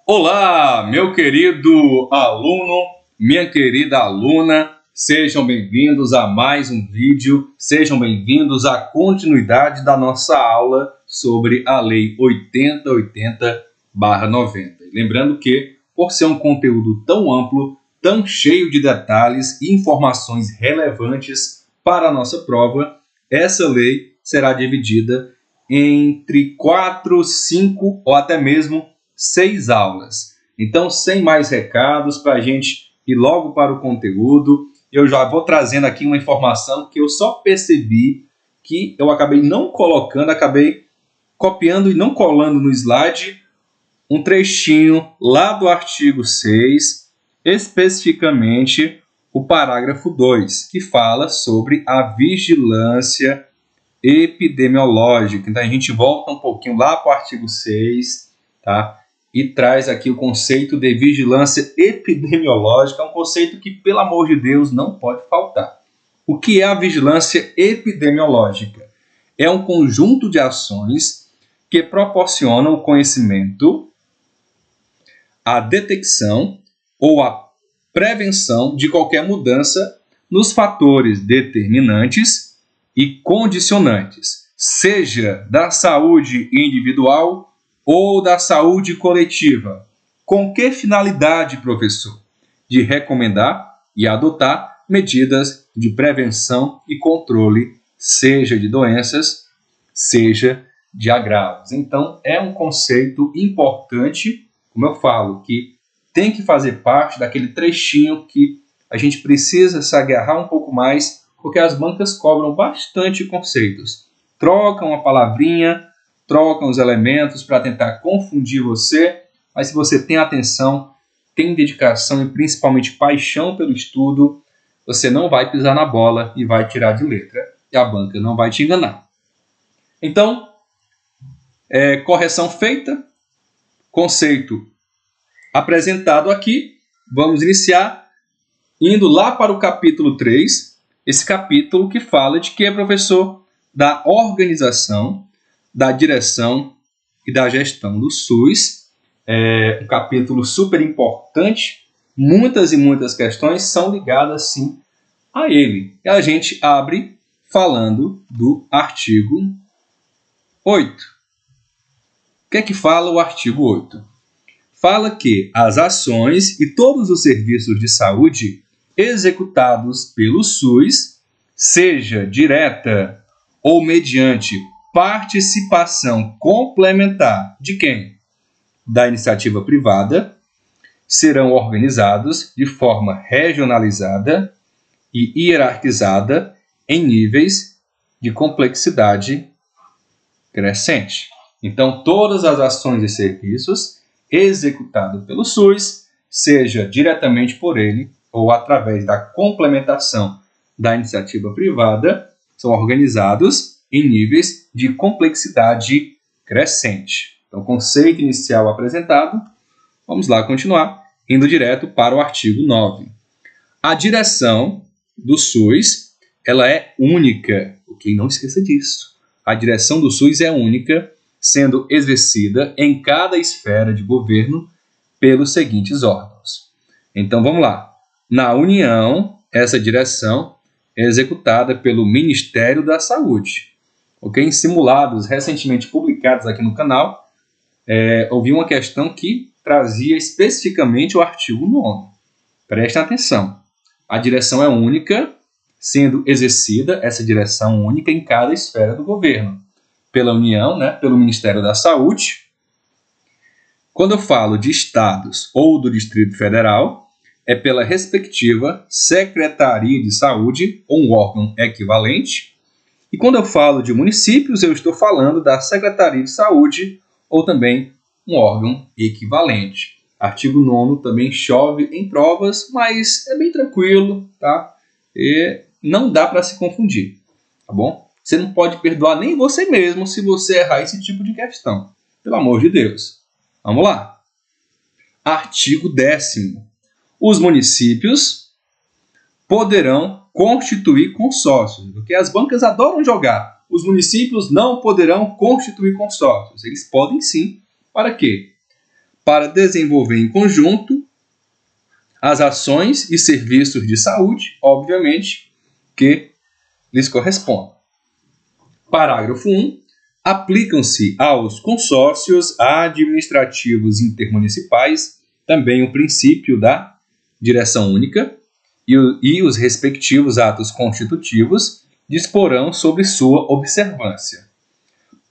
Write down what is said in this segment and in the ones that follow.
Olá, meu querido aluno, minha querida aluna, sejam bem-vindos a mais um vídeo, sejam bem-vindos à continuidade da nossa aula sobre a Lei 8080/90. Lembrando que, por ser um conteúdo tão amplo, tão cheio de detalhes e informações relevantes para a nossa prova, essa lei será dividida entre 4, 5 ou até mesmo 6 aulas. Então, sem mais recados, para a gente ir logo para o conteúdo, eu já vou trazendo aqui uma informação que eu só percebi que eu acabei não colocando, acabei copiando e não colando no slide um trechinho lá do artigo 6, especificamente o parágrafo 2, que fala sobre a vigilância epidemiológica. Então, a gente volta um pouquinho lá para o artigo 6, tá? E traz aqui o conceito de vigilância epidemiológica, um conceito que, pelo amor de Deus, não pode faltar. O que é a vigilância epidemiológica? É um conjunto de ações que proporcionam o conhecimento, a detecção ou a prevenção de qualquer mudança nos fatores determinantes e condicionantes, seja da saúde individual ou da saúde coletiva. Com que finalidade, professor? De recomendar e adotar medidas de prevenção e controle, seja de doenças, seja de agravos. Então, é um conceito importante, como eu falo, que tem que fazer parte daquele trechinho que a gente precisa se agarrar um pouco mais, porque as bancas cobram bastante conceitos. Trocam uma palavrinha, trocam os elementos para tentar confundir você, mas se você tem atenção, tem dedicação e principalmente paixão pelo estudo, você não vai pisar na bola e vai tirar de letra, e a banca não vai te enganar. Então, correção feita, conceito apresentado aqui, vamos iniciar indo lá para o capítulo 3, esse capítulo que fala de que, professor, da organização, da direção e da gestão do SUS. É um capítulo super importante, muitas e muitas questões são ligadas sim a ele. E a gente abre falando do artigo 8. O que é que fala o artigo 8? Fala que as ações e todos os serviços de saúde executados pelo SUS, seja direta ou mediante participação complementar de quem? Da iniciativa privada, serão organizados de forma regionalizada e hierarquizada em níveis de complexidade crescente. Então, todas as ações e serviços executados pelo SUS, seja diretamente por ele ou através da complementação da iniciativa privada, são organizados em níveis de complexidade crescente. Então, conceito inicial apresentado. Vamos lá continuar, indo direto para o artigo 9. A direção do SUS, ela é única. Ok? Não esqueça disso. A direção do SUS é única, sendo exercida em cada esfera de governo pelos seguintes órgãos. Então, vamos lá. Na União, essa direção é executada pelo Ministério da Saúde. Ok? Em simulados recentemente publicados aqui no canal, houve uma questão que trazia especificamente o artigo 9. Prestem atenção. A direção é única, sendo exercida essa direção única em cada esfera do governo. Pela União, pelo Ministério da Saúde. Quando eu falo de estados ou do Distrito Federal, é pela respectiva Secretaria de Saúde ou um órgão equivalente. E quando eu falo de municípios, eu estou falando da Secretaria de Saúde ou também um órgão equivalente. Artigo 9 também chove em provas, mas é bem tranquilo, tá? E não dá para se confundir, tá bom? Você não pode perdoar nem você mesmo se você errar esse tipo de questão. Pelo amor de Deus. Vamos lá. Artigo 10º. Os municípios poderão constituir consórcios, porque as bancas adoram jogar. Os municípios não poderão constituir consórcios. Eles podem sim. Para quê? para desenvolver em conjunto as ações e serviços de saúde, obviamente, que lhes correspondem. Parágrafo 1. Aplicam-se aos consórcios administrativos intermunicipais também o princípio da direção única e os respectivos atos constitutivos disporão sobre sua observância.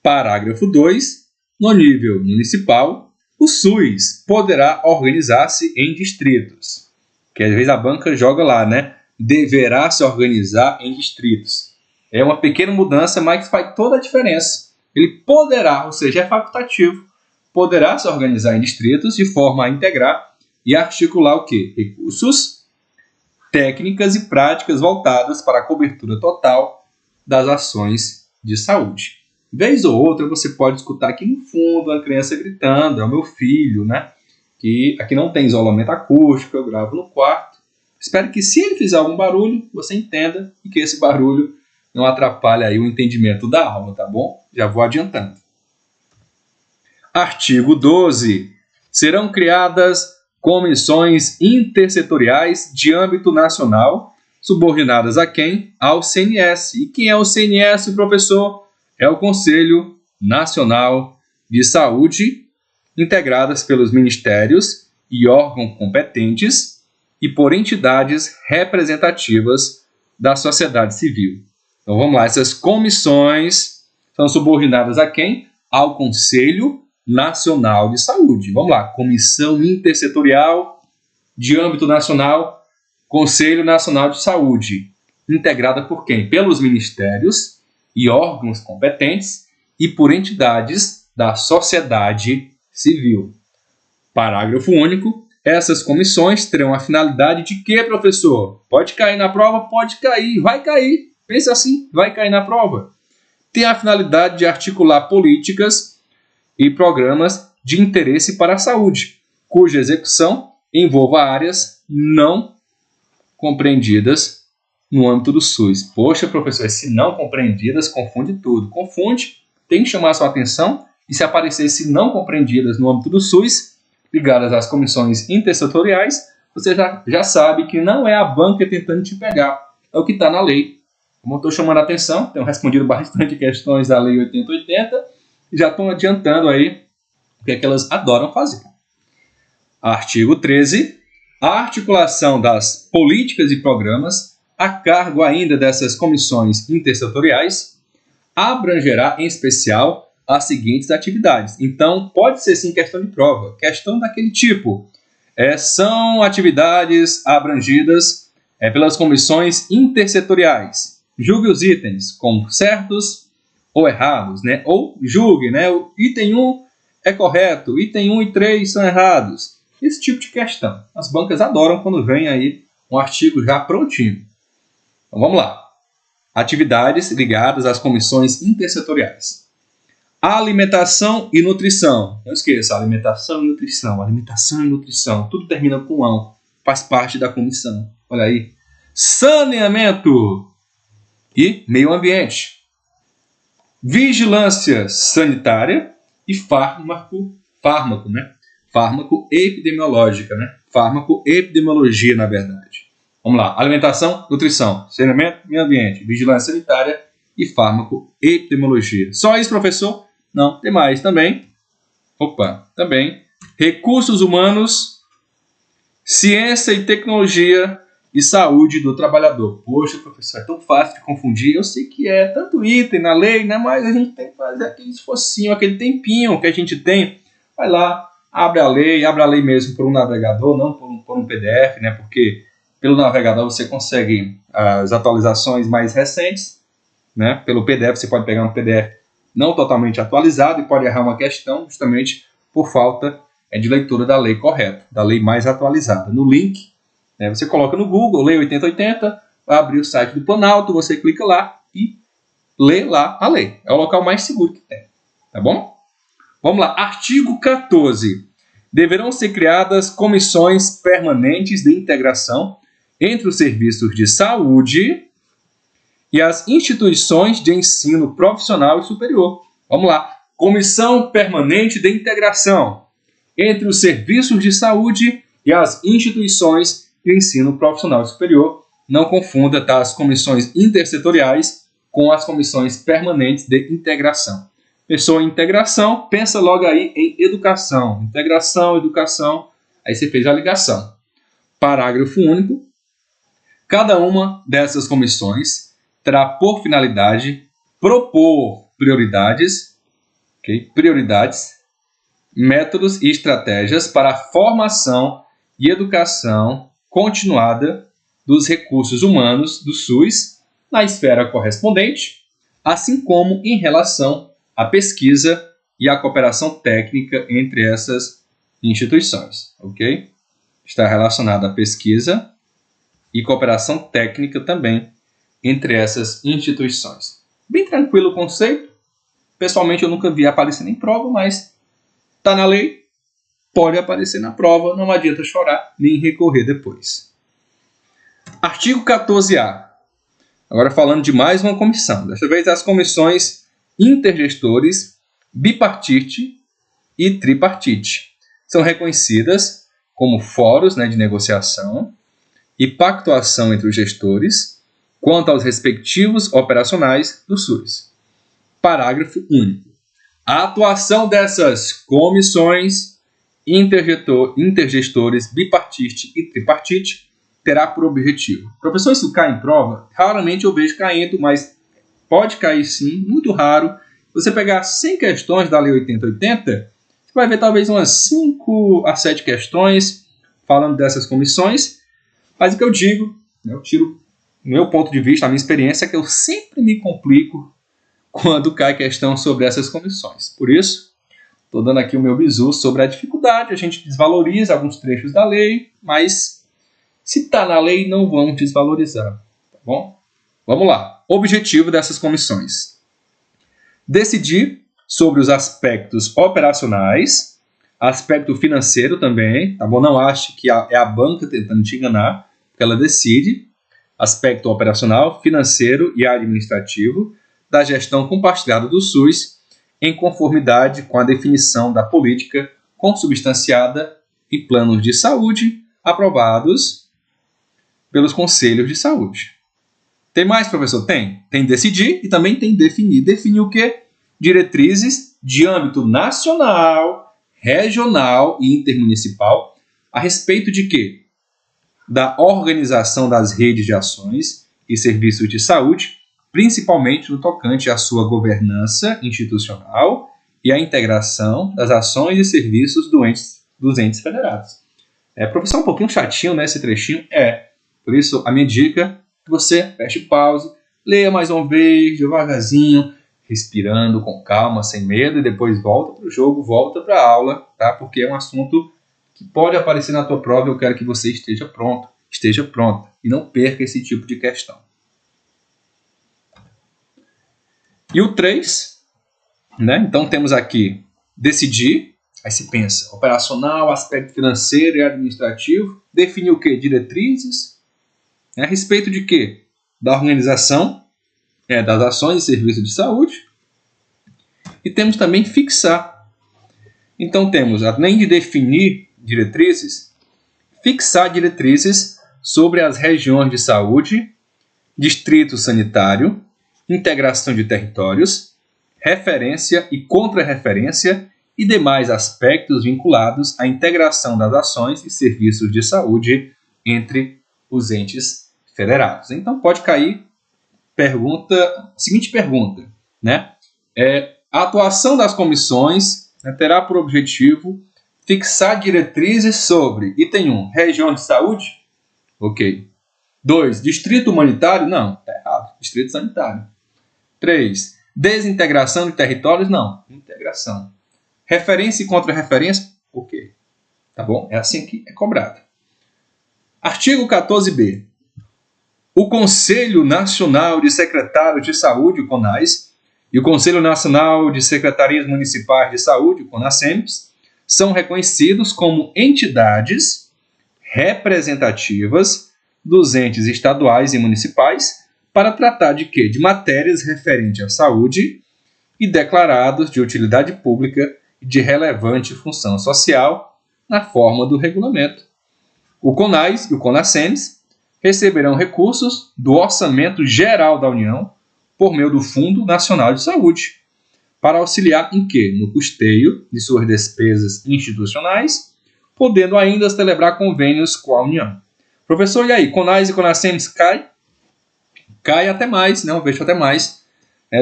Parágrafo 2. No nível municipal, o SUS poderá organizar-se em distritos. Que às vezes a banca joga lá, né? Deverá se organizar em distritos. É uma pequena mudança, mas faz toda a diferença. Ele poderá, ou seja, é facultativo, poderá se organizar em distritos de forma a integrar e articular o quê? Recursos, técnicas e práticas voltadas para a cobertura total das ações de saúde. Vez ou outra você pode escutar aqui no fundo uma criança gritando, é o meu filho, né? Que aqui não tem isolamento acústico, eu gravo no quarto. Espero que se ele fizer algum barulho, você entenda e que esse barulho não atrapalhe aí o entendimento da aula, tá bom? Já vou adiantando. Artigo 12. Serão criadas comissões intersetoriais de âmbito nacional, subordinadas a quem? Ao CNS. E quem é o CNS, professor? É o Conselho Nacional de Saúde, integradas pelos ministérios e órgãos competentes e por entidades representativas da sociedade civil. Então vamos lá, essas comissões são subordinadas a quem? Ao Conselho Nacional de Saúde. Vamos lá, Comissão Intersetorial de âmbito nacional, Conselho Nacional de Saúde, integrada por quem? Pelos ministérios e órgãos competentes e por entidades da sociedade civil. Parágrafo único. Essas comissões terão a finalidade de quê, professor? Pode cair na prova? Pode cair, vai cair. Pensa assim, vai cair na prova. Tem a finalidade de articular políticas e programas de interesse para a saúde, cuja execução envolva áreas não compreendidas no âmbito do SUS. Poxa, professor, se não compreendidas, confunde tudo. Confunde, tem que chamar a sua atenção, e se aparecer se não compreendidas no âmbito do SUS, ligadas às comissões intersetoriais, você já sabe que não é a banca tentando te pegar, é o que está na lei. Como eu estou chamando a atenção, tenho respondido bastante questões da Lei 8080, e já estou adiantando aí o que é que elas adoram fazer. Artigo 13. A articulação das políticas e programas a cargo ainda dessas comissões intersetoriais abrangerá, em especial, as seguintes atividades. Então, pode ser sim questão de prova, questão daquele tipo. São atividades abrangidas pelas comissões intersetoriais. Julgue os itens como certos ou errados, né? Ou julgue, né? O item 1 é correto, item 1 e 3 são errados. Esse tipo de questão. As bancas adoram quando vem aí um artigo já prontinho. Então, vamos lá. Atividades ligadas às comissões intersetoriais. Alimentação e nutrição. Não esqueça, alimentação e nutrição. Alimentação e nutrição. Tudo termina com ão. Faz parte da comissão. Olha aí. Saneamento e meio ambiente. Vigilância sanitária e fármaco, né? Fármaco epidemiológica, né? Fármaco epidemiologia, na verdade. Vamos lá. Alimentação, nutrição, saneamento, meio ambiente, vigilância sanitária e fármaco epidemiologia. Só isso, professor? Não, tem mais também. Também. Recursos humanos, ciência e tecnologia e saúde do trabalhador. Poxa, professor, é tão fácil de confundir. Eu sei que é tanto item na lei, né? Mas a gente tem que fazer aquele esforcinho, aquele tempinho que a gente tem. Vai lá, abre a lei mesmo por um navegador, não por um PDF, né? Porque pelo navegador você consegue as atualizações mais recentes, né? Pelo PDF você pode pegar um PDF não totalmente atualizado e pode errar uma questão justamente por falta de leitura da lei correta, da lei mais atualizada. No link, você coloca no Google, Lei 8080, vai abrir o site do Planalto, você clica lá e lê lá a lei. É o local mais seguro que tem, tá bom? Vamos lá, artigo 14. Deverão ser criadas comissões permanentes de integração entre os serviços de saúde e as instituições de ensino profissional e superior. Vamos lá. Comissão Permanente de Integração. entre os serviços de saúde e as instituições de ensino profissional superior. Não confunda, tá, as comissões intersetoriais com as comissões permanentes de integração. Pensou em integração, pensa logo aí em educação. Integração, educação, aí você fez a ligação. Parágrafo único. Cada uma dessas comissões terá por finalidade propor prioridades, métodos e estratégias para a formação e educação continuada dos recursos humanos do SUS na esfera correspondente, assim como em relação à pesquisa e à cooperação técnica entre essas instituições, ok? Está relacionado à pesquisa e cooperação técnica também entre essas instituições. Bem tranquilo o conceito. Pessoalmente eu nunca vi aparecendo em prova, mas está na lei, pode aparecer na prova, não adianta chorar nem recorrer depois. Artigo 14A. Agora falando de mais uma comissão. Desta vez as comissões intergestores, bipartite e tripartite. São reconhecidas como fóruns, de negociação e pactuação entre os gestores quanto aos respectivos operacionais do SUS. Parágrafo único. A atuação dessas comissões intergestores, bipartite e tripartite terá por objetivo. Professor, isso cai em prova? Raramente eu vejo caindo, mas pode cair sim, muito raro. Você pegar 100 questões da Lei 8080, você vai ver talvez umas 5 a 7 questões falando dessas comissões. Mas o que eu digo, eu tiro o meu ponto de vista, a minha experiência, é que eu sempre me complico quando cai questão sobre essas comissões. Por isso, estou dando aqui o meu bizu sobre a dificuldade. A gente desvaloriza alguns trechos da lei, mas se está na lei, não vamos desvalorizar. Tá bom? Vamos lá. Objetivo dessas comissões: decidir sobre os aspectos operacionais, aspecto financeiro também, tá bom? Não ache que é a banca tentando te enganar, porque ela decide aspecto operacional, financeiro e administrativo da gestão compartilhada do SUS, em conformidade com a definição da política consubstanciada em planos de saúde aprovados pelos conselhos de saúde. Tem mais, professor? Tem. Tem decidir e também tem definir. Definir o quê? Diretrizes de âmbito nacional, regional e intermunicipal a respeito de quê? Da organização das redes de ações e serviços de saúde, principalmente no tocante à sua governança institucional e à integração das ações e serviços dos entes federados. Professor, um pouquinho chatinho, né, esse trechinho? Por isso, a minha dica é que você feche pause, leia mais uma vez, devagarzinho, respirando com calma, sem medo, e depois volta para o jogo, volta para a aula, tá? Porque é um assunto que pode aparecer na tua prova e eu quero que você esteja pronto, esteja pronta, e não perca esse tipo de questão. E o 3, Então temos aqui decidir, aí se pensa, operacional, aspecto financeiro e administrativo, definir o quê? Diretrizes, a respeito de quê? Da organização, das ações e serviços de saúde, e temos também fixar. Então temos, além de definir diretrizes, fixar diretrizes sobre as regiões de saúde, distrito sanitário, integração de territórios, referência e contra-referência e demais aspectos vinculados à integração das ações e serviços de saúde entre os entes federados. Então pode cair seguinte pergunta, a atuação das comissões terá por objetivo fixar diretrizes sobre, item 1, região de saúde? Ok. 2, distrito humanitário? Não, está errado. Distrito sanitário. 3, desintegração de territórios? Não, integração. Referência e contra-referência? Ok. Tá bom? É assim que é cobrado. Artigo 14b. O Conselho Nacional de Secretários de Saúde, o CONAS, e o Conselho Nacional de Secretarias Municipais de Saúde, o CONASEMPS, são reconhecidos como entidades representativas dos entes estaduais e municipais para tratar de quê? De matérias referentes à saúde e declarados de utilidade pública e de relevante função social na forma do regulamento. O CONAS e o CONASEMS receberão recursos do Orçamento Geral da União por meio do Fundo Nacional de Saúde, para auxiliar em quê? No custeio de suas despesas institucionais, podendo ainda celebrar convênios com a União. Professor, e aí, CONAS e CONASEMS cai? Cai até mais, né? Eu vejo até mais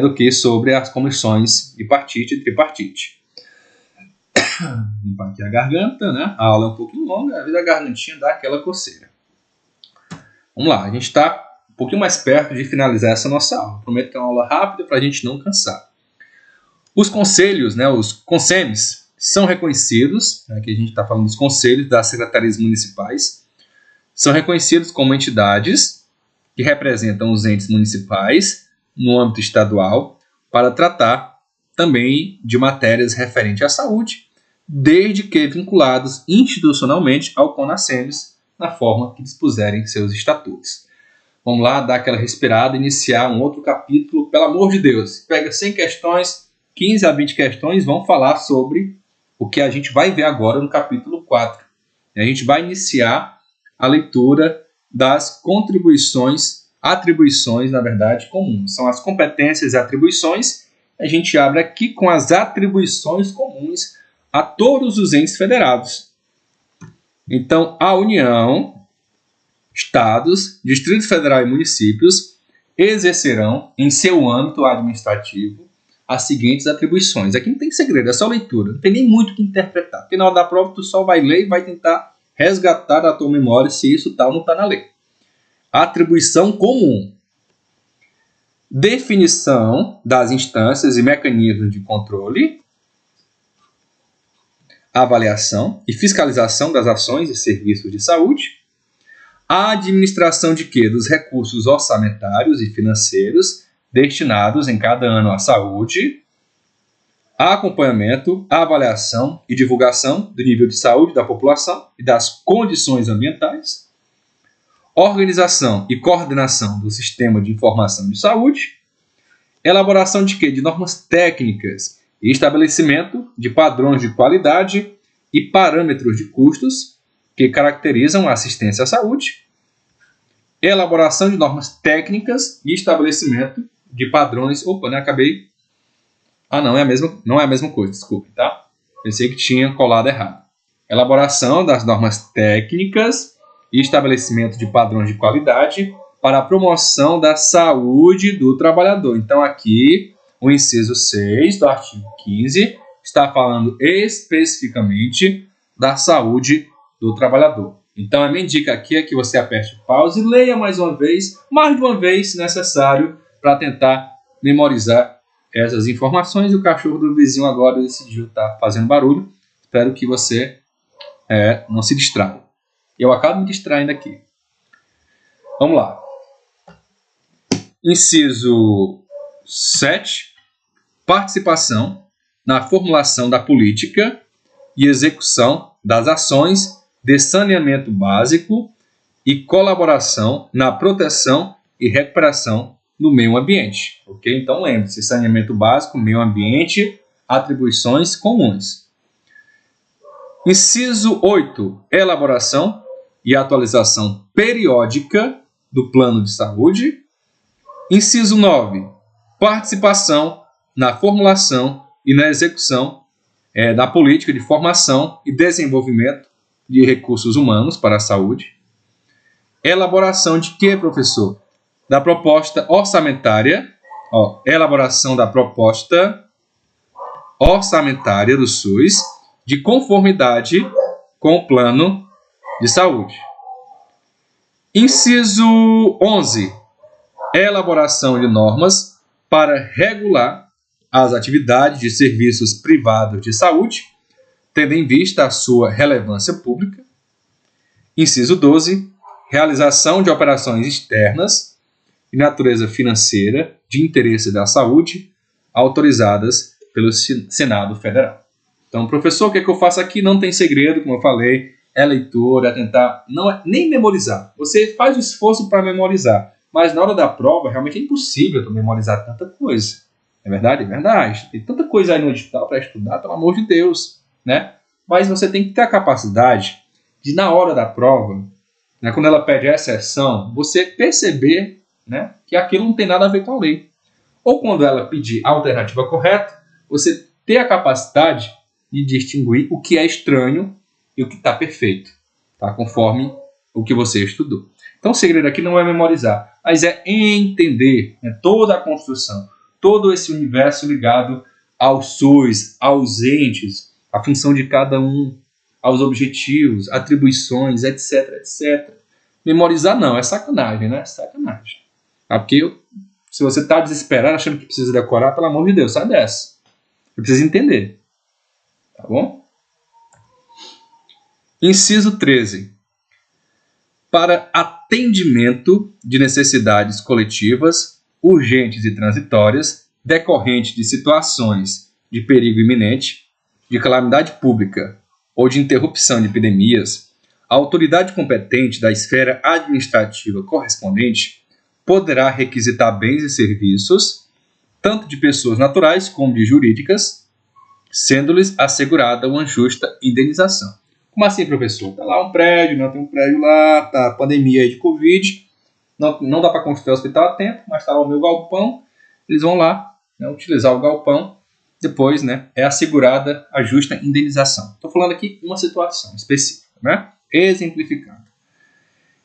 do que sobre as comissões bipartite e tripartite. Limpar aqui a garganta, né? A aula é um pouquinho longa, às vezes a gargantinha dá aquela coceira. Vamos lá, a gente está um pouquinho mais perto de finalizar essa nossa aula. Prometo que é uma aula rápida para a gente não cansar. Os conselhos, né, os CONSEMs, são reconhecidos, aqui a gente está falando dos conselhos das secretarias municipais, são reconhecidos como entidades que representam os entes municipais no âmbito estadual para tratar também de matérias referentes à saúde, desde que vinculados institucionalmente ao CONASEMS, na forma que dispuserem seus estatutos. Vamos lá, dar aquela respirada, iniciar um outro capítulo, pelo amor de Deus. Pega 100 questões, 15 a 20 questões, vão falar sobre o que a gente vai ver agora no capítulo 4. A gente vai iniciar a leitura das atribuições, na verdade, comuns. São as competências e atribuições. A gente abre aqui com as atribuições comuns a todos os entes federados. Então, a União, Estados, Distrito Federal e municípios exercerão em seu âmbito administrativo as seguintes atribuições. Aqui não tem segredo, é só leitura, não tem nem muito o que interpretar. Porque na hora da prova tu só vai ler e vai tentar resgatar da tua memória se isso tal não está na lei. Atribuição comum. Definição das instâncias e mecanismos de controle, avaliação e fiscalização das ações e serviços de saúde. A administração de quê? Dos recursos orçamentários e financeiros destinados em cada ano à saúde. Acompanhamento, avaliação e divulgação do nível de saúde da população e das condições ambientais. Organização e coordenação do sistema de informação de saúde. Elaboração de quê? De normas técnicas e estabelecimento de padrões de qualidade e parâmetros de custos que caracterizam a assistência à saúde. Elaboração de normas técnicas e estabelecimento de padrões... Opa, né? Acabei... não é a mesma coisa, desculpe, tá? Pensei que tinha colado errado. Elaboração das normas técnicas e estabelecimento de padrões de qualidade para a promoção da saúde do trabalhador. Então, aqui, o inciso 6 do artigo 15 está falando especificamente da saúde do trabalhador. Então, a minha dica aqui é que você aperte o pause e leia mais de uma vez, se necessário, para tentar memorizar essas informações. O cachorro do vizinho agora decidiu estar fazendo barulho. Espero que você não se distraia. Eu acabo me distraindo aqui. Vamos lá. Inciso 7. Participação na formulação da política e execução das ações de saneamento básico e colaboração na proteção e recuperação do meio ambiente. Ok? Então, lembre-se, saneamento básico, meio ambiente, atribuições comuns. Inciso 8. Elaboração e atualização periódica do plano de saúde. Inciso 9. Participação na formulação e na execução da política de formação e desenvolvimento de recursos humanos para a saúde. Elaboração de quê, professor? Da proposta orçamentária. Elaboração da proposta orçamentária do SUS de conformidade com o plano de saúde. Inciso 11. Elaboração de normas para regular as atividades de serviços privados de saúde, tendo em vista a sua relevância pública. Inciso 12. Realização de operações externas de natureza financeira de interesse da saúde, autorizadas pelo Senado Federal. Então, professor, o que eu faço aqui? Não tem segredo, como eu falei, é leitura, é tentar, não é nem memorizar. Você faz o esforço para memorizar, mas na hora da prova, realmente é impossível tu memorizar tanta coisa. É verdade? É verdade. Tem tanta coisa aí no edital para estudar, pelo amor de Deus, né? Mas você tem que ter a capacidade de, na hora da prova, né, quando ela pede a exceção, você perceber, né, que aquilo não tem nada a ver com a lei. Ou quando ela pedir a alternativa correta, você ter a capacidade de distinguir o que é estranho e o que está perfeito, tá? Conforme o que você estudou. Então o segredo aqui não é memorizar, mas é entender, né, toda a construção, todo esse universo ligado ao SUS, aos entes, a função de cada um, aos objetivos, atribuições, etc, etc. Memorizar não, é sacanagem, né? Sacanagem. Tá? Porque se você está desesperado, achando que precisa decorar, pelo amor de Deus, sai dessa. Você precisa entender. Tá bom? Inciso 13. Para atendimento de necessidades coletivas, urgentes e transitórias, decorrentes de situações de perigo iminente, de calamidade pública ou de interrupção de epidemias, a autoridade competente da esfera administrativa correspondente poderá requisitar bens e serviços, tanto de pessoas naturais como de jurídicas, sendo-lhes assegurada uma justa indenização. Como assim, professor? Está lá um prédio, não tem um prédio lá, tá pandemia aí de Covid, não dá para construir o hospital a tempo, mas está lá o meu galpão, eles vão lá, né, utilizar o galpão, depois, né, é assegurada a justa indenização. Estou falando aqui uma situação específica, né, exemplificando.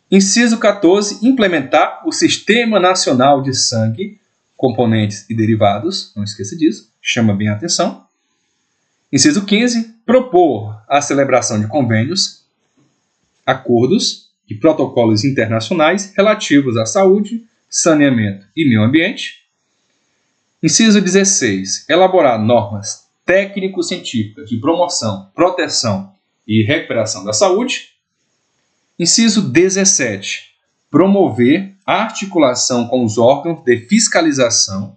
Inciso 14, implementar o Sistema Nacional de Sangue, Componentes e Derivados, não esqueça disso, chama bem a atenção. Inciso 15, propor a celebração de convênios, acordos e protocolos internacionais relativos à saúde, saneamento e meio ambiente. Inciso 16, elaborar normas técnico-científicas de promoção, proteção e recuperação da saúde. Inciso 17, promover a articulação com os órgãos de fiscalização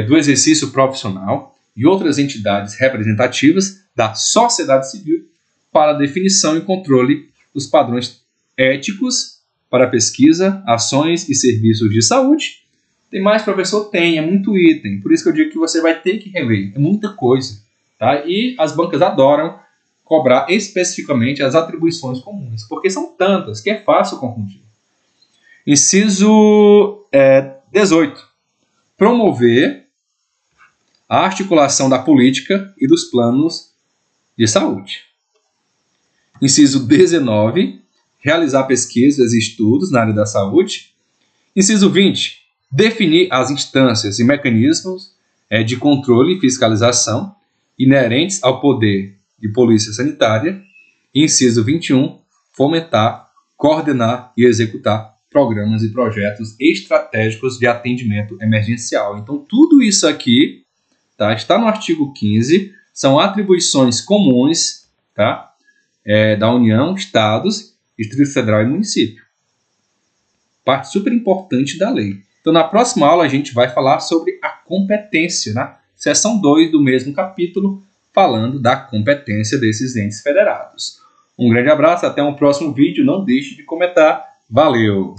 do exercício profissional e outras entidades representativas da sociedade civil para a definição e controle dos padrões éticos para pesquisa, ações e serviços de saúde. Tem mais, professor? Tem, é muito item. Por isso que eu digo que você vai ter que reler. É muita coisa. Tá? E as bancas adoram cobrar especificamente as atribuições comuns, porque são tantas que é fácil confundir. Inciso 18. Promover a articulação da política e dos planos de saúde. Inciso 19. Realizar pesquisas e estudos na área da saúde. Inciso 20. Definir as instâncias e mecanismos de controle e fiscalização inerentes ao poder de polícia sanitária. Inciso 21. Fomentar, coordenar e executar programas e projetos estratégicos de atendimento emergencial. Então, tudo isso aqui, tá, está no artigo 15, são atribuições comuns, tá, da União, Estados, Distrito Federal e município. Parte super importante da lei. Então, na próxima aula, a gente vai falar sobre a competência, né? Seção 2 do mesmo capítulo, falando da competência desses entes federados. Um grande abraço, até um próximo vídeo. Não deixe de comentar. Valeu!